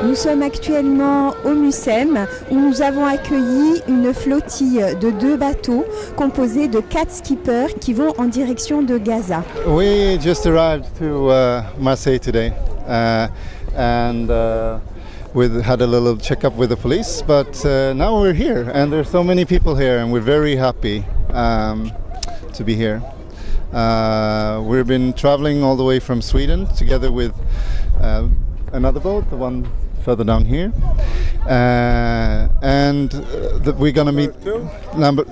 Nous sommes actuellement au Mucem où nous avons accueilli une flottille de 2 bateaux composés de 4 skippers qui vont en direction de Gaza. We just arrived to Marseille today and we had a little checkup with the police, but now we're here and there's so many people here and we're very happy to be here. We've been traveling all the way from Sweden together with another boat, the one further down here, and we're gonna meet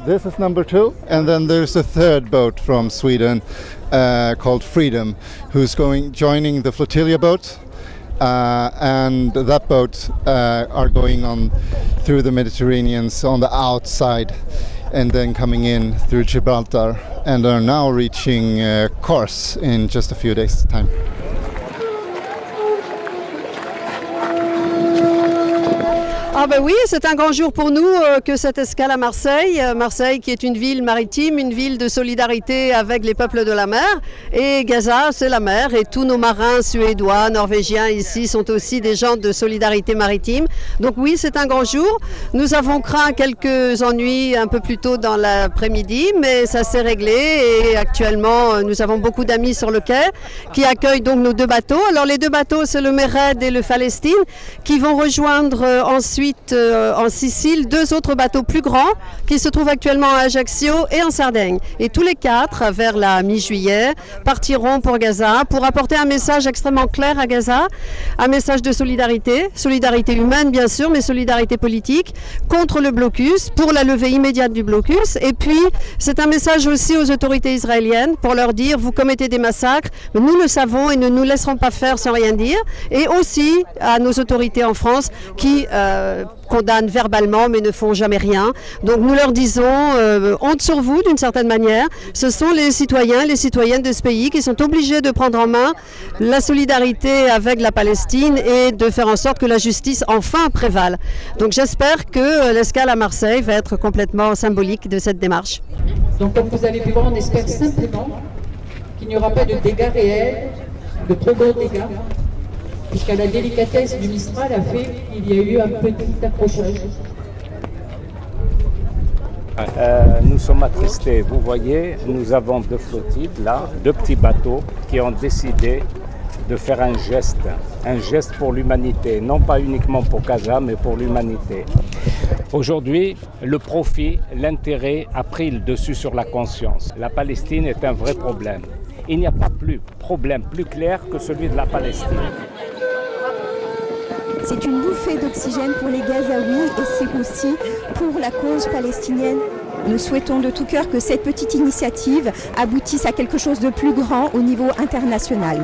this is number 2, and then there's a third boat from Sweden called Freedom, who's joining the flotilla boat, and that boat are going on through the Mediterranean on the outside and then coming in through Gibraltar and are now reaching Kos in just a few days' time. Ah ben oui, c'est un grand jour pour nous que cette escale à Marseille. Marseille qui est une ville maritime, une ville de solidarité avec les peuples de la mer. Et Gaza, c'est la mer. Et tous nos marins suédois, norvégiens ici sont aussi des gens de solidarité maritime. Donc oui, c'est un grand jour. Nous avons craint quelques ennuis un peu plus tôt dans l'après-midi, mais ça s'est réglé. Et actuellement, nous avons beaucoup d'amis sur le quai qui accueillent donc nos 2 bateaux. Alors les 2 bateaux, c'est le Mered et le Palestine qui vont rejoindre ensuite en Sicile 2 autres bateaux plus grands qui se trouvent actuellement à Ajaccio et en Sardaigne. Et tous les 4, vers la mi-juillet, partiront pour Gaza pour apporter un message extrêmement clair à Gaza, un message de solidarité, solidarité humaine bien sûr, mais solidarité politique contre le blocus, pour la levée immédiate du blocus. Et puis c'est un message aussi aux autorités israéliennes pour leur dire vous commettez des massacres, mais nous le savons et ne nous laisserons pas faire sans rien dire. Et aussi à nos autorités en France qui condamnent verbalement mais ne font jamais rien. Donc nous leur disons honte sur vous d'une certaine manière. Ce sont les citoyens et les citoyennes de ce pays qui sont obligés de prendre en main la solidarité avec la Palestine et de faire en sorte que la justice enfin prévale. Donc j'espère que l'escale à Marseille va être complètement symbolique de cette démarche. Donc comme vous avez pu voir, on espère simplement qu'il n'y aura pas de dégâts réels, de trop gros dégâts, puisqu'à la délicatesse du Mistral a fait qu'il y a eu un petit accrochage. Nous sommes attristés. Vous voyez, nous avons 2 flottilles là, 2 petits bateaux qui ont décidé de faire un geste pour l'humanité, non pas uniquement pour Gaza, mais pour l'humanité. Aujourd'hui, le profit, l'intérêt a pris le dessus sur la conscience. La Palestine est un vrai problème. Il n'y a pas plus problème plus clair que celui de la Palestine. C'est une bouffée d'oxygène pour les Gazaouis et c'est aussi pour la cause palestinienne. Nous souhaitons de tout cœur que cette petite initiative aboutisse à quelque chose de plus grand au niveau international.